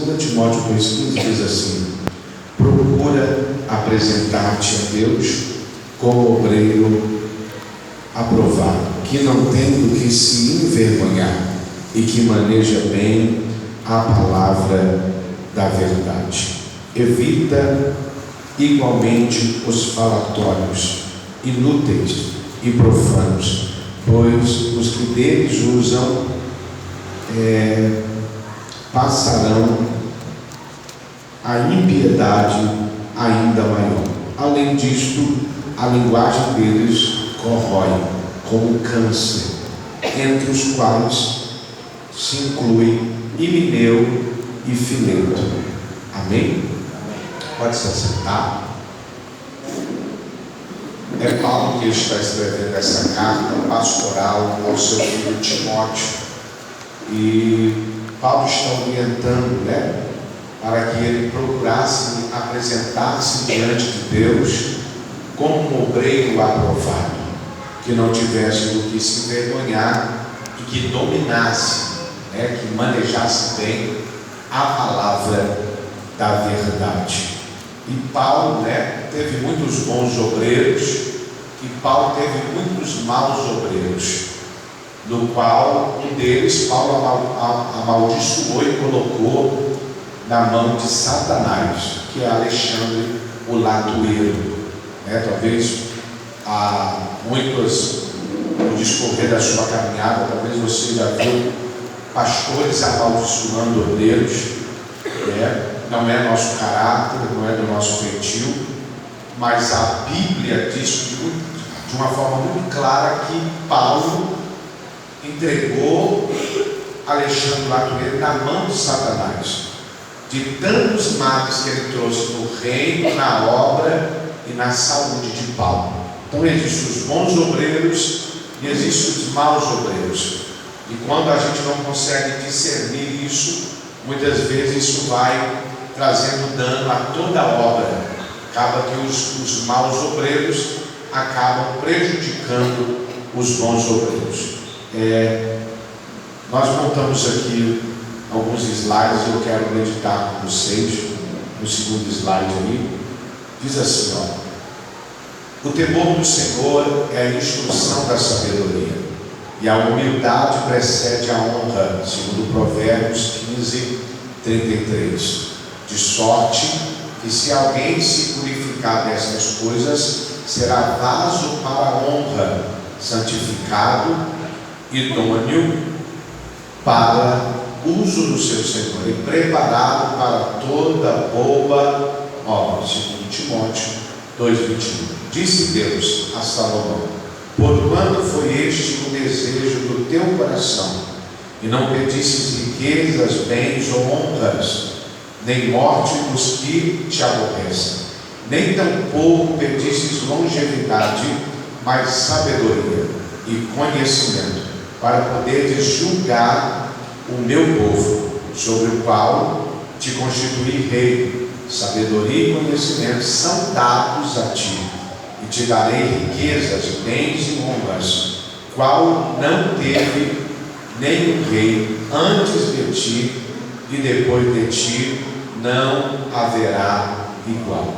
2 Timóteo 2,15 diz assim: procura apresentar-te a Deus como obreiro aprovado, que não tem do que se envergonhar e que maneja bem a palavra da verdade. Evita igualmente os falatórios inúteis e profanos, pois os que deles usam passarão a impiedade ainda maior. Além disto, a linguagem deles corrói como câncer, entre os quais se inclui Himeneu e Fileto. Amém? Pode se assentar. É Paulo que está escrevendo essa carta pastoral ao seu filho Timóteo. E Paulo está orientando, para que ele procurasse apresentar-se diante de Deus como um obreiro aprovado, que não tivesse do que se envergonhar e que dominasse, que manejasse bem a palavra da verdade. E Paulo, teve muitos bons obreiros, e Paulo teve muitos maus obreiros, no qual um deles Paulo amaldiçoou e colocou na mão de Satanás, que é Alexandre o Latueiro. Talvez muitos, no discorrer da sua caminhada, talvez você já viu pastores amaldiçoando obreiros. Não é nosso caráter, não é do nosso feitio, mas a Bíblia diz de uma forma muito clara que Paulo entregou Alexandre Latueiro na mão de Satanás, de tantos males que ele trouxe no reino, na obra e na saúde de Paulo. Então existem os bons obreiros e existem os maus obreiros, e quando a gente não consegue discernir isso, muitas vezes isso vai trazendo dano a toda a obra. Acaba que os maus obreiros acabam prejudicando os bons obreiros. Nós montamos aqui alguns slides e eu quero meditar com vocês. No segundo slide aí, diz assim: o temor do Senhor é a instrução da sabedoria, e a humildade precede a honra, segundo Provérbios 15:33. De sorte que, se alguém se purificar destas coisas, será vaso para a honra, santificado, idôneo para uso do seu Senhor e preparado para toda boa obra. Segundo Timóteo 2:21. Disse Deus a Salomão: porquanto foi este o desejo do teu coração, e não pedisses riquezas, bens ou honras, nem morte dos que te aborrecem, nem tampouco pedistes longevidade, mas sabedoria e conhecimento, para poderes julgar o meu povo, sobre o qual te constituí rei. Sabedoria e conhecimento são dados a ti, e te darei riquezas, bens e honras, qual não teve nenhum rei antes de ti, e depois de ti não haverá igual.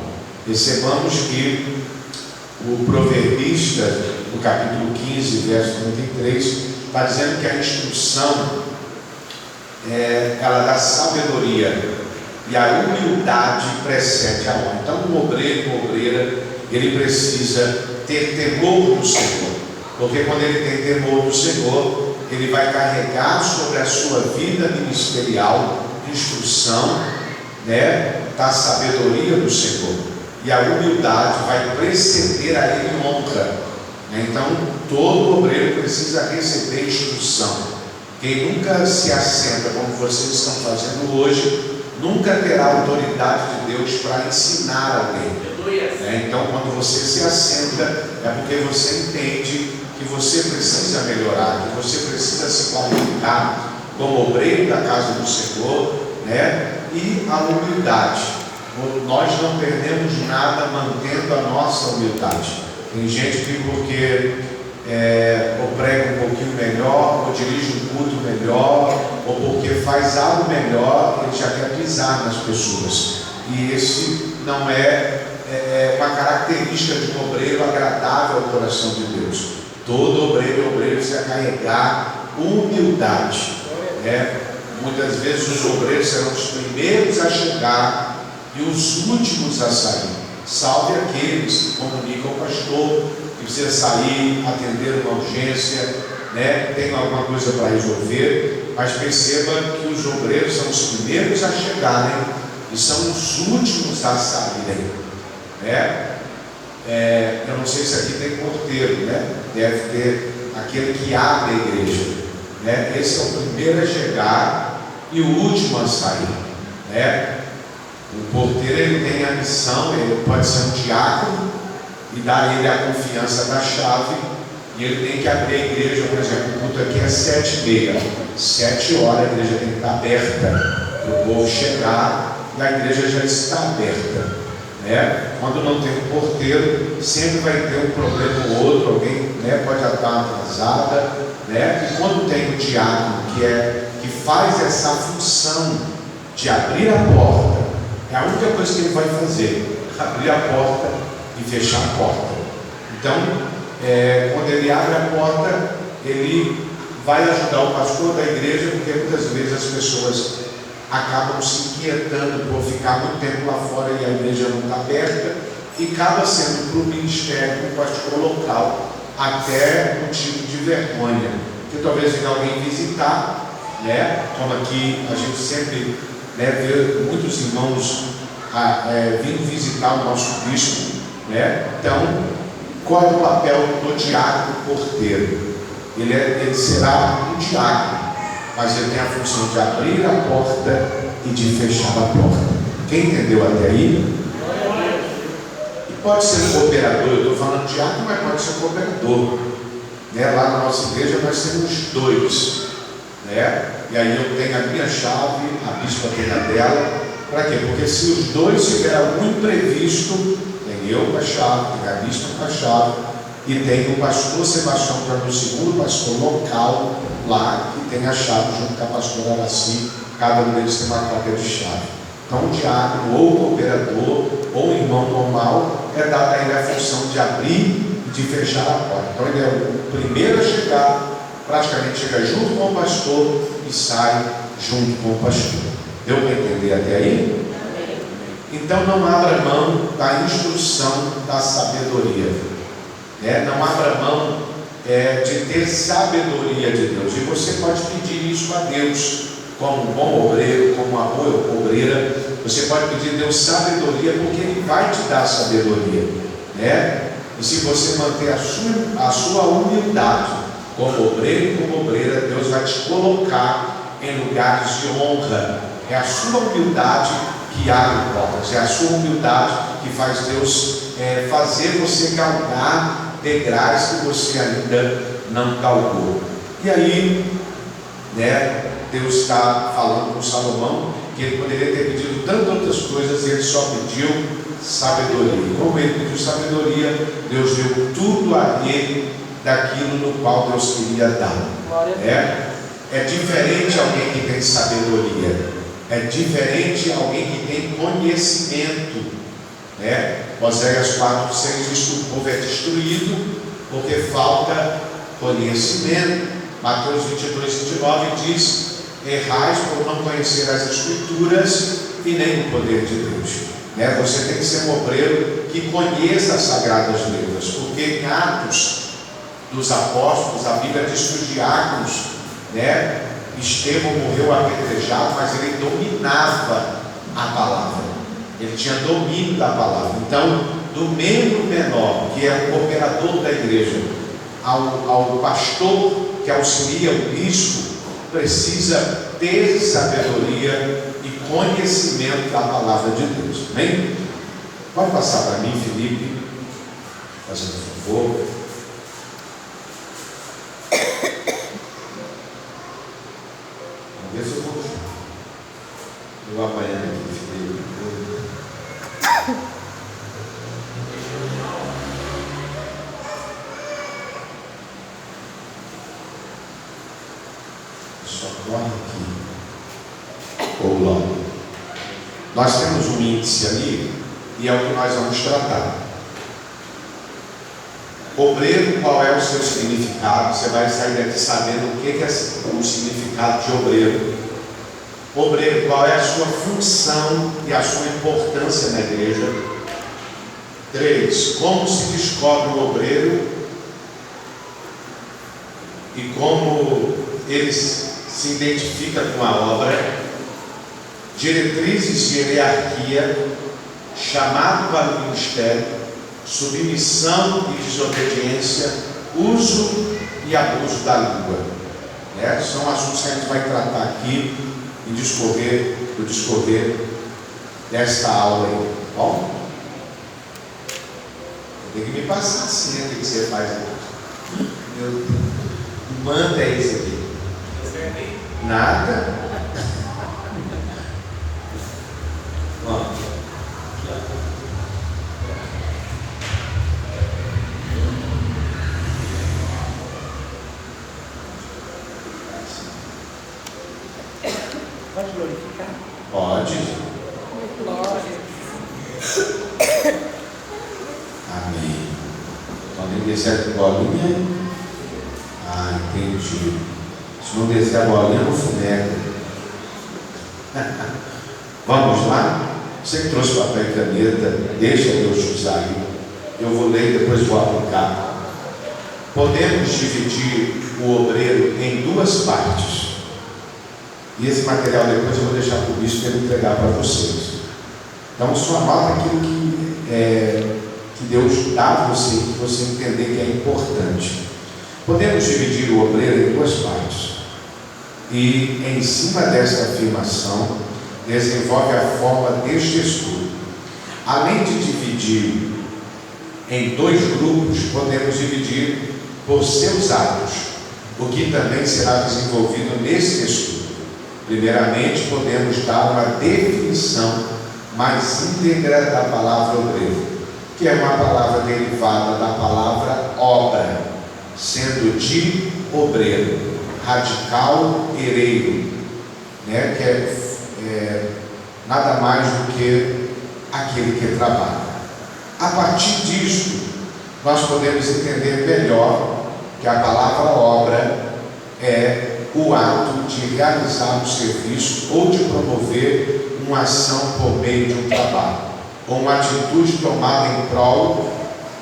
Percebamos que o proverbista, no capítulo 15, verso 33, está dizendo que a instrução ela dá sabedoria, e a humildade precede a honra. Então, um obreiro, uma obreira, ele precisa ter temor do Senhor, porque quando ele tem temor do Senhor, ele vai carregar sobre a sua vida ministerial instrução, da sabedoria do Senhor, e a humildade vai preceder a ele honra. Então, todo obreiro precisa receber instrução. Quem nunca se assenta como vocês estão fazendo hoje, nunca terá autoridade de Deus para ensinar alguém. Então, quando você se assenta, é porque você entende que você precisa melhorar, que você precisa se qualificar como obreiro da casa do Senhor, e a humildade. Nós não perdemos nada mantendo a nossa humildade. Tem gente que, porque ou prega um pouquinho melhor, ou dirige um culto melhor, ou porque faz algo melhor, ele já quer pisar nas pessoas. E esse não é uma característica de um obreiro agradável ao coração de Deus. Todo obreiro precisa carregar humildade. Muitas vezes os obreiros serão os primeiros a chegar e os últimos a sair. Salve aqueles que comunicam ao pastor, que precisa sair, atender uma urgência, tem alguma coisa para resolver, mas perceba que os obreiros são os primeiros a chegarem e são os últimos a saírem. Eu não sei se aqui tem porteiro, deve ter aquele que abre a igreja. Esse é o primeiro a chegar e o último a sair. O porteiro, ele tem a missão, ele pode ser um diácono e dar a ele a confiança da chave, e ele tem que abrir a igreja. Por exemplo, o culto aqui é 7h30, 7 horas a igreja tem que estar aberta para o povo chegar, e a igreja já está aberta. Quando não tem um porteiro, sempre vai ter um problema ou outro, alguém pode estar atrasada, e quando tem um diácono que faz essa função de abrir a porta, é a única coisa que ele vai fazer: abrir a porta e fechar a porta. Então, quando ele abre a porta, ele vai ajudar o pastor da igreja, porque muitas vezes as pessoas acabam se inquietando por ficar muito tempo lá fora e a igreja não está aberta, e acaba sendo para o ministério, para o pastor local, até motivo de vergonha, porque talvez venha alguém visitar, como aqui a gente sempre vê muitos irmãos vindo visitar o nosso bispo, então qual é o papel do diácono porteiro? Ele será um diácono, mas ele tem a função de abrir a porta e de fechar a porta. Quem entendeu até aí? E pode ser um cooperador. Eu estou falando diácono, mas pode ser um cooperador. Lá na nossa igreja nós temos 2, e aí eu tenho a minha chave, a bispa tem a dela. Para quê? Porque se os 2 tiverem algum imprevisto, tem eu com a chave, tem a bispa com a chave, e tem o pastor Sebastião, que é o segundo pastor local lá, que tem a chave junto com a pastora Araci. Cada um deles tem uma cópia de chave. Então o diácono, ou o cooperador, ou o irmão normal, é dada a ele a função de abrir e de fechar a porta. Então ele é o primeiro a chegar, praticamente chega junto com o pastor e sai junto com o pastor. Deu para entender até aí? Então não abra mão da instrução da sabedoria, não abra mão de ter sabedoria de Deus. E você pode pedir isso a Deus, como um bom obreiro, como uma boa obreira. Você pode pedir a Deus sabedoria, porque Ele vai te dar sabedoria, E se você manter a sua humildade como obreiro e como obreira, Deus vai te colocar em lugares de honra. É a sua humildade que abre portas, é a sua humildade que faz Deus fazer você galgar degraus que você ainda não galgou. E aí, Deus está falando com Salomão que ele poderia ter pedido tantas outras coisas e ele só pediu sabedoria. E como ele pediu sabedoria, Deus deu tudo a ele daquilo no qual Deus queria dar. É diferente alguém que tem sabedoria, é diferente alguém que tem conhecimento. Oséias 4:6 diz que o povo é destruído porque falta conhecimento. Mateus 22:29 diz: errais por não conhecer as Escrituras e nem o poder de Deus. Você tem que ser um obreiro que conheça as Sagradas Letras, porque em Atos dos Apóstolos a Bíblia diz que os diáconos, Estevão morreu apedrejado, mas ele dominava a palavra, ele tinha domínio da palavra. Então, do membro menor, que é o cooperador da igreja, ao pastor que auxilia o bispo, precisa ter sabedoria e conhecimento da palavra de Deus. Amém? Pode passar para mim, Felipe, fazendo favor. Vamos ver se eu vou apanhar aqui, Felipe. Só corre aqui. Nós temos um índice ali e é o que nós vamos tratar. Obreiro, qual é o seu significado? Você vai sair daqui sabendo o que é o significado de obreiro. Obreiro, qual é a sua função e a sua importância na igreja? 3. Como se descobre o obreiro e como ele se identifica com a obra? Diretrizes de hierarquia, chamado para o ministério, submissão e desobediência, uso e abuso da língua. São assuntos que a gente vai tratar aqui e no discorrer desta aula aí. Bom? Tem que me passar assim, o que você faz aqui? Manda isso aqui. Nada. Bom. Pode glorificar? Pode. Glória. Amém. Quando ele descer a bolinha. Entendi. Se não descer a bolinha, não fumeca. Vamos lá? Você que trouxe papel e caneta, deixa Deus te usar aí. Eu vou ler e depois vou aplicar. Podemos dividir o obreiro em duas partes. E esse material depois eu vou deixar para o bispo para entregar para vocês. Então só anota aquilo que Deus dá a você, que você entender que é importante. Podemos dividir o obreiro em duas partes. E em cima desta afirmação, desenvolve a forma deste estudo. Além de dividir em dois grupos, podemos dividir por seus atos, o que também será desenvolvido nesse estudo. Primeiramente, podemos dar uma definição mais íntegra da palavra obreiro, que é uma palavra derivada da palavra obra, sendo de obreiro, radical, hereiro, que é nada mais do que aquele que trabalha. A partir disso, nós podemos entender melhor que a palavra obra é o ato de realizar um serviço ou de promover uma ação por meio de um trabalho, ou uma atitude tomada em prol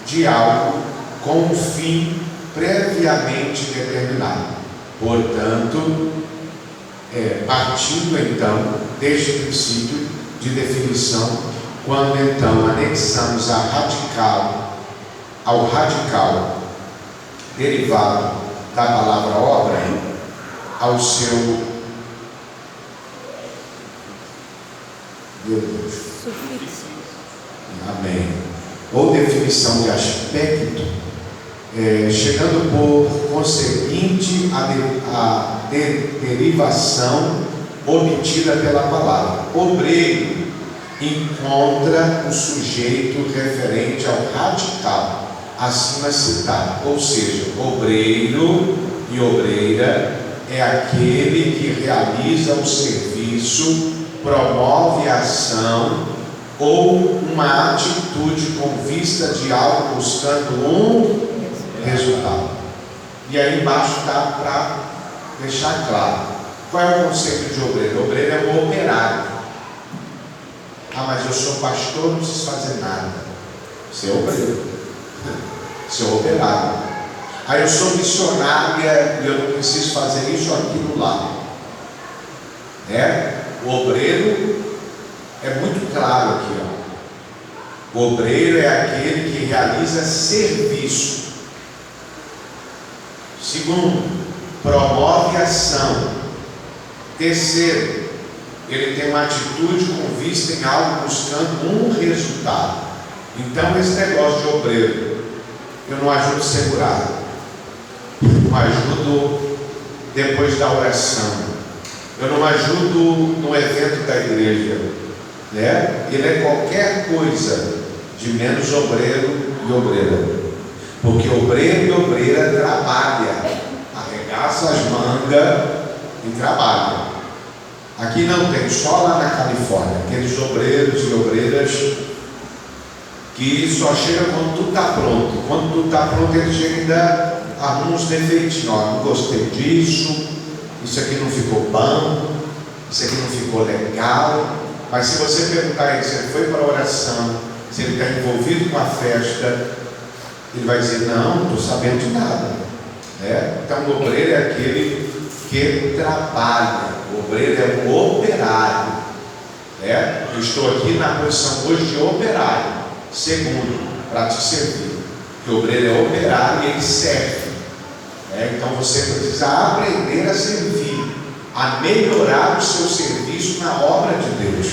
de algo com um fim previamente determinado. Portanto, partindo então deste princípio de definição, quando então anexamos ao radical derivado da palavra obra, ao seu Sufixo. Amém. Ou definição de aspecto, chegando por conseguinte a derivação obtida pela palavra. Obreiro encontra o sujeito referente ao radical acima citado, ou seja, obreiro e obreira é aquele que realiza o serviço, promove a ação ou uma atitude com vista de algo buscando um resultado. E aí embaixo está para deixar claro qual é o conceito de obreiro. Obreiro é um operário. Mas eu sou pastor, não preciso fazer nada. Você é obreiro. Você é operário. Eu sou missionária e eu não preciso fazer isso ou aquilo lá. O obreiro é muito claro aqui. O obreiro é aquele que realiza serviço. Segundo, promove ação. Terceiro, ele tem uma atitude com vista em algo buscando um resultado. Então esse negócio de obreiro, eu não ajudo segurado, não ajudo depois da oração, eu não ajudo no evento da igreja, ele é qualquer coisa de menos obreiro e obreira, porque obreiro e obreira trabalha, arregaça as mangas e trabalha. Aqui não tem, só lá na Califórnia, aqueles obreiros e obreiras que só chegam quando tudo está pronto. Quando tudo está pronto, eles chegam e ainda arrumam uns defeitinhos. Ó, não gostei disso, isso aqui não ficou bom, isso aqui não ficou legal. Mas se você perguntar a ele se ele foi para a oração, se ele está envolvido com a festa, ele vai dizer, não, não estou sabendo de nada. Então o obreiro é aquele que trabalha, o obreiro é o operário. Eu estou aqui na posição hoje de operário, segundo, para te servir. Porque o obreiro é operário e ele serve. Então você precisa aprender a servir, a melhorar o seu serviço na obra de Deus.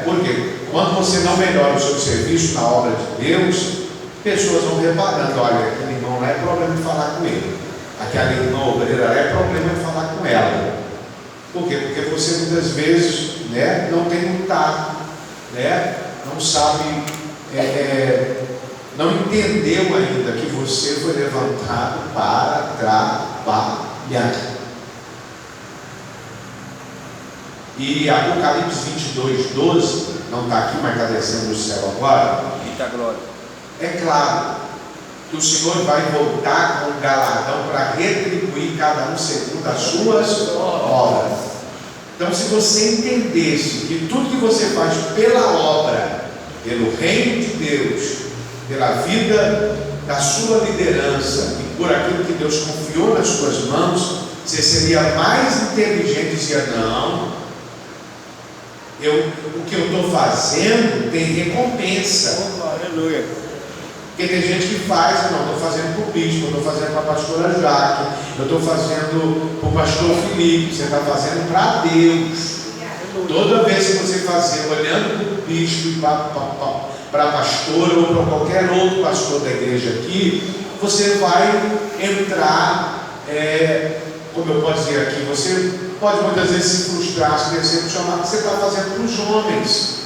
Porque quando você não melhora o seu serviço na obra de Deus, pessoas vão reparando, olha, aquele irmão lá é problema de falar com ele, aquela irmã obreira lá é problema de falar com ela. Por quê? Porque você muitas vezes não tem um tato, não sabe, não entendeu ainda que você foi levantado para trabalhar. E Apocalipse 22:12, não está aqui, mas está descendo do céu agora. Eita glória. É claro que o Senhor vai voltar com um galardão para retribuir cada um segundo as suas obras. Então, se você entendesse que tudo que você faz pela obra, pelo reino de Deus, pela vida da sua liderança e por aquilo que Deus confiou nas suas mãos, você seria mais inteligente e dizia, não, o que eu estou fazendo tem recompensa. Aleluia. Porque tem gente que faz, não, estou fazendo para o bispo, estou fazendo para a pastora Jaque, eu estou fazendo para o pastor Felipe. Você está fazendo para Deus. Toda vez que você fazer, olhando para o bispo e para a pastora ou para qualquer outro pastor da igreja aqui, você vai entrar, como eu posso dizer aqui, você pode muitas vezes se frustrar, se decepcionar, porque você está fazendo para os homens.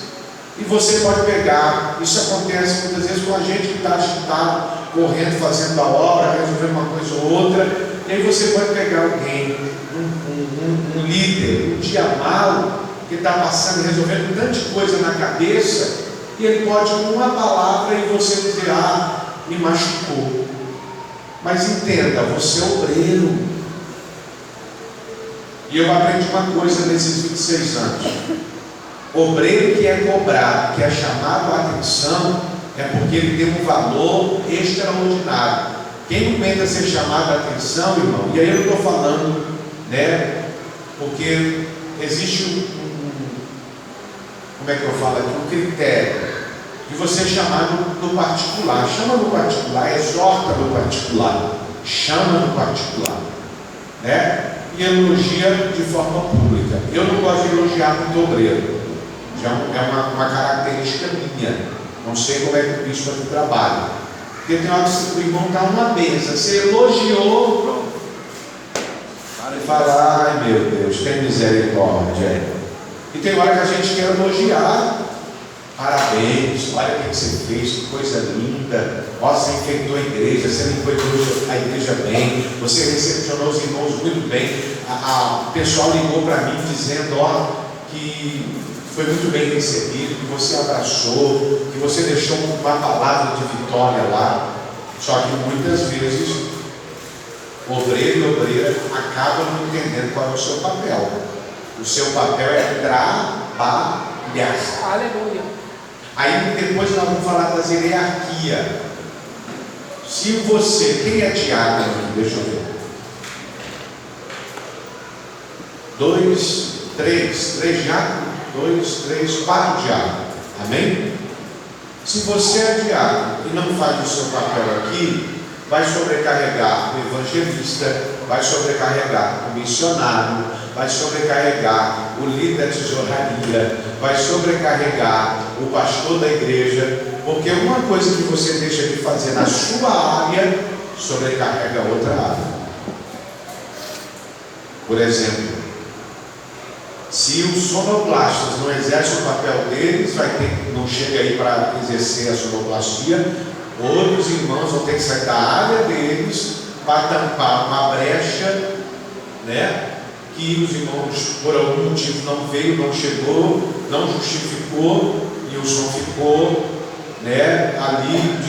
E você pode pegar, isso acontece muitas vezes com a gente que está agitado, correndo, fazendo a obra, resolvendo uma coisa ou outra, e aí você pode pegar alguém, um líder, um dia mal, que está passando, resolvendo tanta coisa na cabeça, e ele pode com uma palavra e você dizer, me machucou. Mas entenda, você é obreiro. E eu aprendi uma coisa nesses 26 anos. Obreiro que é cobrado, que é chamado a atenção, é porque ele tem um valor extraordinário. Quem não aguenta ser chamado a atenção, irmão, e aí eu estou falando, porque existe como é que eu falo aqui? Um critério de você chamar no particular. Chama no particular, exorta no particular, chama no particular, e elogia de forma pública. Eu não gosto de elogiar muito obreiro. Já é uma característica minha. Não sei como é que o bispo aqui trabalha. Porque tem hora que o irmão dá uma benção, você elogiou, pronto. E fala, ai meu Deus, tem misericórdia. E tem hora que a gente quer elogiar. Parabéns, olha o que você fez, que coisa linda. Ó, você enfeitou a igreja, você limpou a igreja bem, você recepcionou os irmãos muito bem. O pessoal ligou para mim dizendo, que foi muito bem recebido, que você abraçou, que você deixou uma palavra de vitória lá. Só que muitas vezes obreiro e obreira acabam não entendendo qual é o seu papel. O seu papel é trabalhar. Aleluia. Aí depois nós vamos falar das hierarquias. Se você, quem é diácono aqui? Deixa eu ver. 2, 3 diáconos? 2, 3, 4 diáconos. Amém? Se você é diácono e não faz o seu papel aqui, vai sobrecarregar o evangelista, vai sobrecarregar o missionário, vai sobrecarregar o líder da tesouraria, vai sobrecarregar o pastor da igreja, porque uma coisa que você deixa de fazer na sua área, sobrecarrega outra área. Por exemplo, se os sonoplastas não exercem o papel deles, não chega aí para exercer a sonoplastia, outros irmãos vão ter que sair da área deles para tampar uma brecha, que os irmãos, por algum motivo, não veio, não chegou, não justificou, e o som ficou, né, ali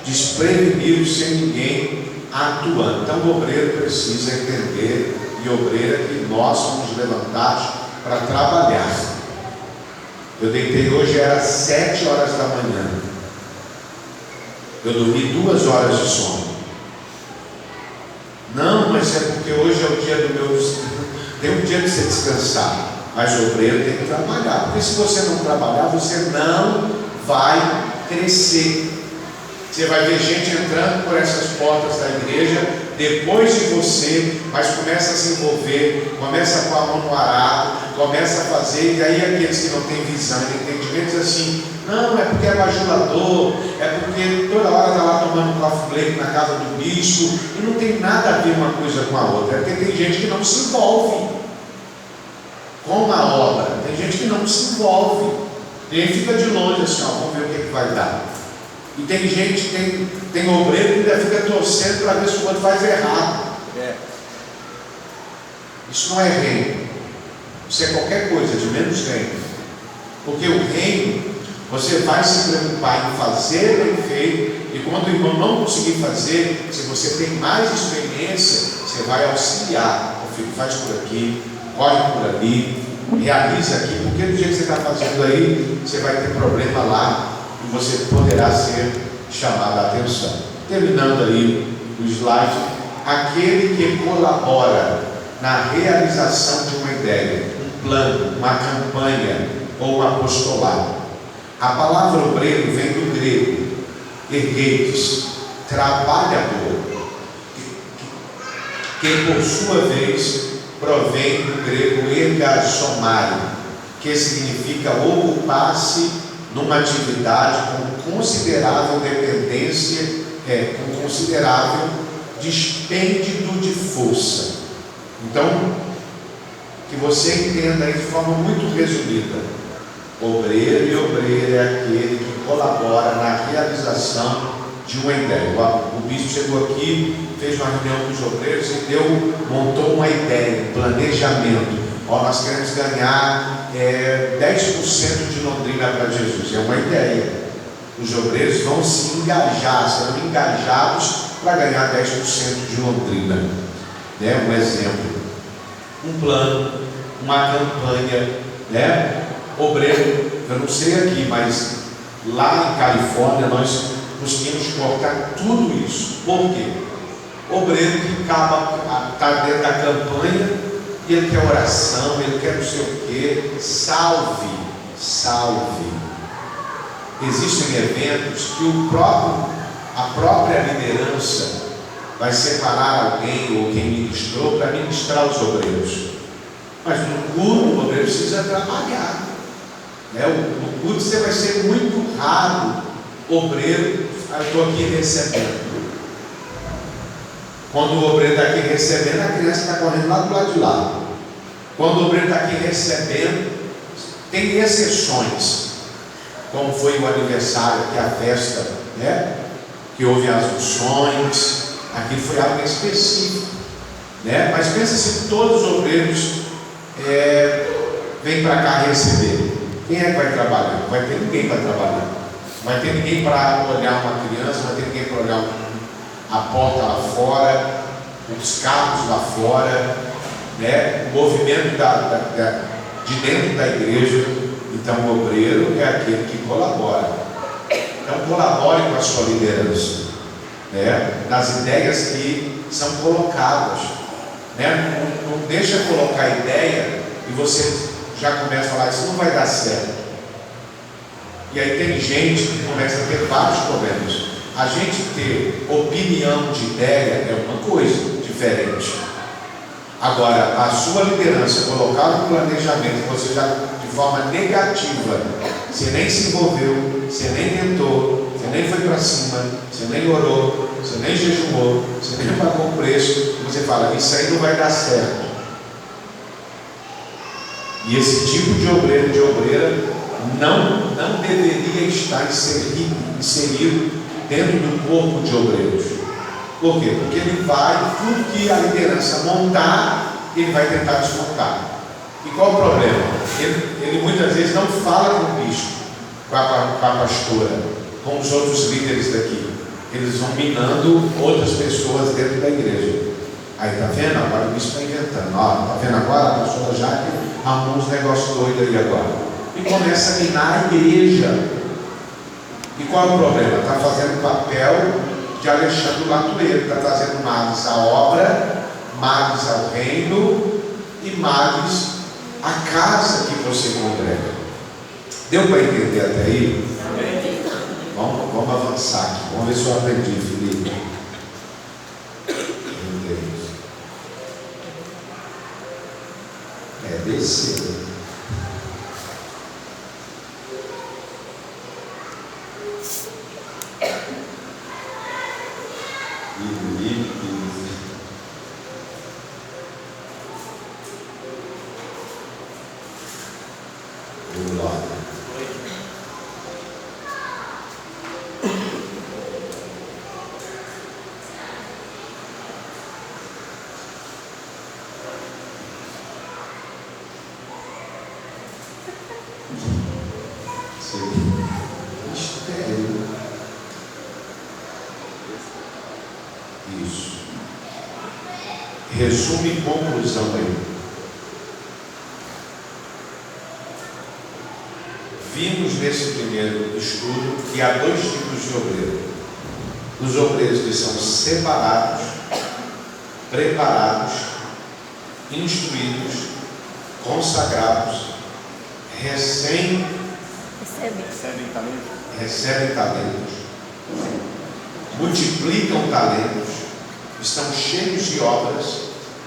desprevenido, sem ninguém atuando. Então o obreiro precisa entender, e obreira, que nós somos levantados para trabalhar. Eu deitei hoje, era 7 horas da manhã. Eu dormi 2 horas de sono. Não, mas é porque hoje é o dia do meu... Tem um dia de você descansar, mas o obreiro tem que trabalhar. Porque se você não trabalhar, você não vai crescer. Você vai ver gente entrando por essas portas da igreja depois de você, mas começa a se envolver, começa com a mão no arado, começa a fazer, e aí aqueles que não têm visão e entendimento dizem assim: não, é porque é bajulador, é porque toda hora está lá tomando um coffee break na casa do bispo, e não tem nada a ver uma coisa com a outra. É porque tem gente que não se envolve com a obra, tem gente que não se envolve, e aí fica de longe assim, ó, vamos ver o que vai dar. E tem gente, tem obreiro que ainda fica torcendo para ver se o outro faz errado. Isso não é reino, isso é qualquer coisa de menos reino. Porque o reino, você vai se preocupar em fazer bem feito, e quando o irmão não conseguir fazer, se você tem mais experiência, você vai auxiliar. O filho faz por aqui, corre por ali, realiza aqui, porque do jeito que você está fazendo aí, você vai ter problema lá, e você poderá ser chamado a atenção. Terminando aí o slide, aquele que colabora na realização de uma ideia, um plano, uma campanha ou um apostolado. A palavra obreiro vem do grego ergueites, trabalhador, que por sua vez provém do grego ergasomai, que significa ocupar-se numa atividade com considerável dependência, com considerável dispêndio de força. Então, que você entenda aí de forma muito resumida: obreiro e obreira é aquele que colabora na realização de uma ideia. O bispo chegou aqui, fez uma reunião com os obreiros e montou uma ideia, um planejamento. Nós queremos ganhar 10% de Londrina para Jesus. É uma ideia. Os obreiros vão se engajar, serão engajados para ganhar 10% de Londrina. Um exemplo, um plano, uma campanha, obreiro, eu não sei aqui, mas lá em Califórnia nós conseguimos cortar tudo isso. Por quê? Obreiro que está dentro da campanha, e ele quer oração, ele quer não sei o quê. Salve. Existem eventos que a própria liderança vai separar alguém ou quem ministrou para ministrar os obreiros. Mas no culto o obreiro precisa trabalhar. No culto você vai ser muito raro obreiro. Eu estou aqui recebendo. Quando o obreiro está aqui recebendo, a criança está correndo lá do lado de lá. Quando o obreiro está aqui recebendo, tem exceções, como foi o aniversário, que a festa, que houve as unções, aqui foi algo específico, mas pensa se todos os obreiros vêm para cá receber. Quem é que vai trabalhar? Não vai ter ninguém para trabalhar. Não vai ter ninguém para olhar uma criança, não vai ter ninguém para olhar a porta lá fora, os carros lá fora, o movimento de dentro da igreja. Então o obreiro é aquele que colabora. Então colabore com a sua liderança, nas ideias que são colocadas, não deixa colocar a ideia e você já começa a falar: isso não vai dar certo. E aí tem gente que começa a ter vários problemas. A gente ter opinião de ideia é uma coisa diferente. Agora, a sua liderança colocar no planejamento, você já de forma negativa, você nem se envolveu, você nem tentou, você nem foi para cima, você nem orou, você nem jejuou, você nem pagou o preço, e você fala: isso aí não vai dar certo. E esse tipo de obreiro, de obreira, não deveria estar inserido dentro do corpo de obreiros. Por quê? Porque ele vai, tudo que a liderança montar, ele vai tentar desmontar. E qual o problema? Ele muitas vezes não fala com o bispo, com a pastora, com os outros líderes daqui. Eles vão minando outras pessoas dentro da igreja. Aí tá vendo? Agora o bispo está inventando. Ó, tá vendo agora? A pastora já arrumou uns negócios doidos aí agora. E começa a minar a igreja. E qual é o problema? Está fazendo o papel de Alexandre Latueiro, está trazendo males à obra, males ao reino e males à casa que você congrega. Deu para entender até aí? Vamos avançar aqui. Vamos ver se eu aprendi, Felipe. Meu Deus. Descer. Vamos lá. Mistério. Isso. Resumo e conclusão aí. Vimos nesse primeiro estudo que há dois tipos de obreiro: os obreiros que são separados, preparados, instruídos, consagrados, recebem talentos, multiplicam talentos, estão cheios de obras,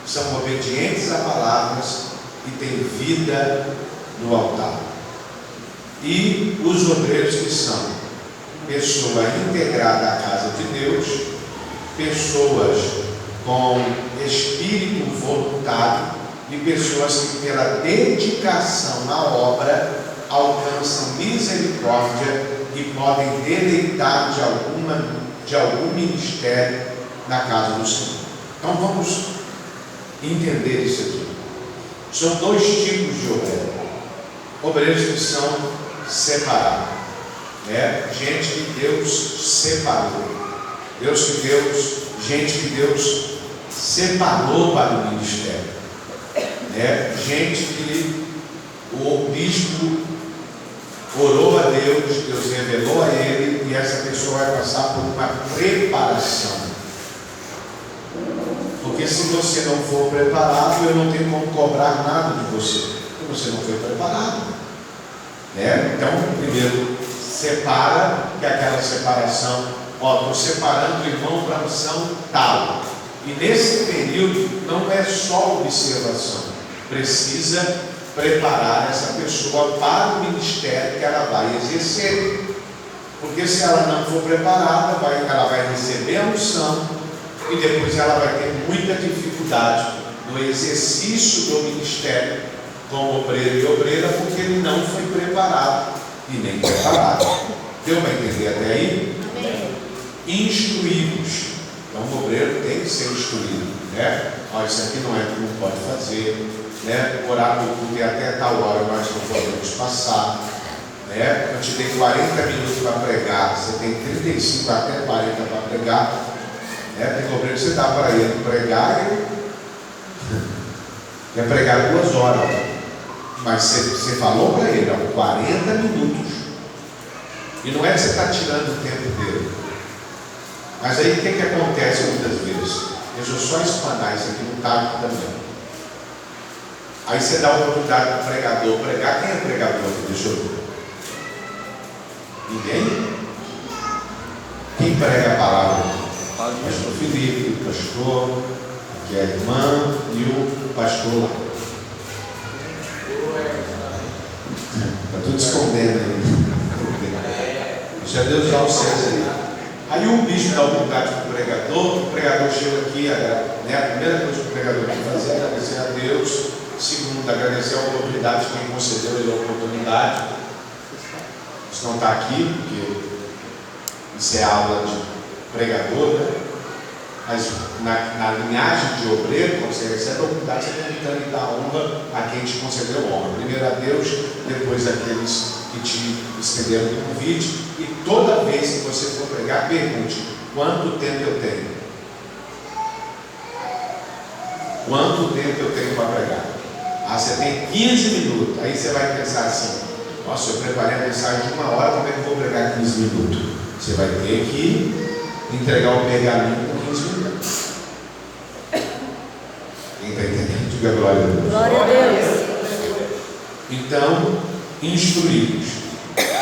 são obedientes a palavras e têm vida no altar. E os obreiros que são pessoa integrada à casa de Deus, pessoas com espírito voluntário e pessoas que pela dedicação na obra alcançam misericórdia e podem deleitar de algum ministério na casa do Senhor. Então vamos entender isso aqui. São dois tipos de obreiros. Obreiros que são separados, gente que Deus separou, gente que Deus separou para o ministério, gente que o bispo orou a Deus, Deus revelou a ele, e essa pessoa vai passar por uma preparação. Porque se você não for preparado, eu não tenho como cobrar nada de você, porque você não foi preparado. Então, primeiro separa, que é aquela separação, estou separando o irmão para a missão tal. E nesse período não é só observação, precisa preparar essa pessoa para o ministério que ela vai exercer. Porque se ela não for preparada, ela vai receber a unção e depois ela vai ter muita dificuldade no exercício do ministério como obreiro e obreira, porque ele não foi preparado e nem preparado. Deu para entender até aí? Amém. Instruídos. Então o obreiro tem que ser instruído, isso aqui não é que não pode fazer, orar no culto e até tal hora nós não podemos passar, eu te dei 40 minutos para pregar, você tem 35 até 40 para pregar, tem obreiro que você dá para ele pregar, ele quer pregar 2 horas, mas você falou para ele, 40 minutos, e não é que você está tirando o tempo dele. Mas aí o que acontece muitas vezes? Deixa eu só espanar isso aqui no taco também. Aí você dá a oportunidade para o pregador pregar. Quem é pregador? Deixa eu ver. Ninguém? Quem prega a palavra? O pastor Felipe, o pastor, que é a irmã e o pastor lá. Está tudo escondendo aí. Deixa Deus usar os céus aí. Aí o bispo dá a oportunidade para o pregador chega aqui, a primeira coisa que o pregador tem que fazer é agradecer a Deus, segundo, agradecer a oportunidade que quem concedeu ele a oportunidade. Isso não está aqui, porque isso é aula de pregador, Mas na linhagem de obreiro, quando você recebe a oportunidade, você tem que dar honra a quem te concedeu honra. Primeiro a Deus, depois aqueles que te estenderam o convite. E toda vez que você for pregar, pergunte: quanto tempo eu tenho? Quanto tempo eu tenho para pregar? Você tem 15 minutos. Aí você vai pensar assim: nossa, eu preparei a mensagem de 1 hora, como é que eu vou pregar 15 minutos? Você vai ter que entregar o pergaminho com 15 minutos. Quem está entendendo? Diga glória a Deus. Glória a Deus. Então, instruídos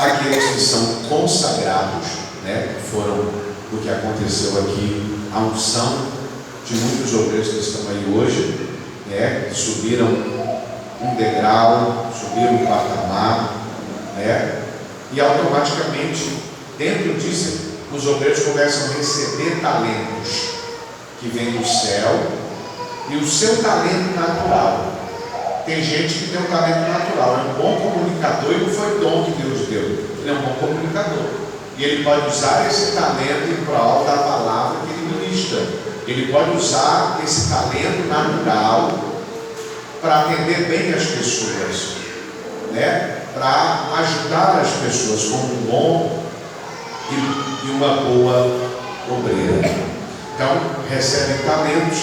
aqueles que são consagrados, né, que foram o que aconteceu aqui, a unção de muitos obreiros que estão aí hoje, né, que subiram um degrau, subiram um patamar, né, e automaticamente, dentro disso, os obreiros começam a receber talentos que vêm do céu e o seu talento natural. Tem gente que tem um talento natural, é um bom comunicador e não foi dom que Deus deu. Ele é um bom comunicador e ele pode usar esse talento em prol da palavra que ele ministra. Ele pode usar esse talento natural para atender bem as pessoas, né? Para ajudar as pessoas como um bom e uma boa obreira. Então, recebem talentos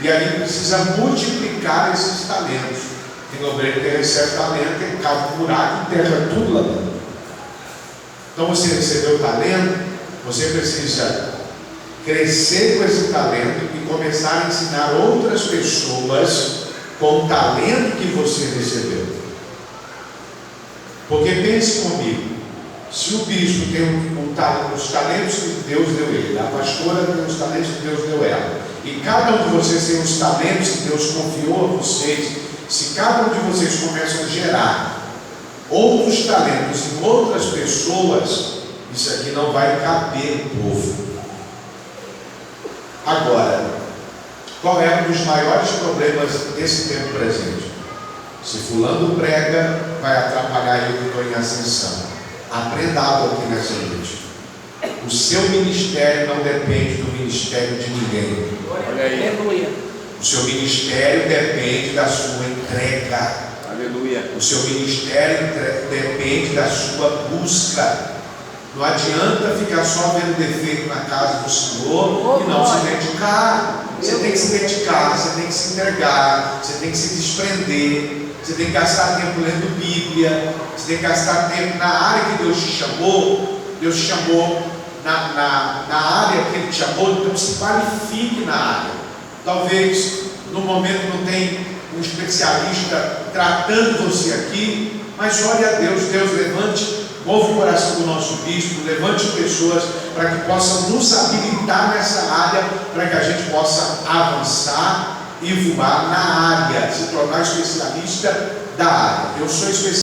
e aí precisa multiplicar esses talentos. Tem obreiro que recebe talento, tem que cavar um buraco e enterra tudo lá dentro. Então, você recebeu talento, você precisa crescer com esse talento e começar a ensinar outras pessoas com o talento que você recebeu. Porque pense comigo, se o bispo tem os talentos que Deus deu ele, a pastora tem os talentos que Deus deu ela, e cada um de vocês tem os talentos que Deus confiou a vocês, se cada um de vocês começa a gerar outros talentos em outras pessoas, isso aqui não vai caber no povo. Agora, qual é um dos maiores problemas desse tempo presente? Se fulano prega, vai atrapalhar eu que estou em ascensão. Aprenda algo aqui nessa noite. O seu ministério não depende do ministério de ninguém. Aleluia. O seu ministério depende da sua entrega. Aleluia. O seu ministério depende da sua busca. Não adianta ficar só vendo defeito na casa do Senhor e não se dedicar. Você tem que se dedicar, você tem que se entregar, você tem que se desprender. Você tem que gastar tempo lendo Bíblia. Você tem que gastar tempo na área que Deus te chamou. Deus te chamou na área que Ele te chamou. Então se qualifique na área. Talvez no momento não tenha um especialista tratando você aqui, mas olhe a Deus. Deus levante, move o coração do nosso bispo, levante pessoas para que possam nos habilitar nessa área, para que a gente possa avançar e voar na área, se tornar especialista da área. Eu sou especialista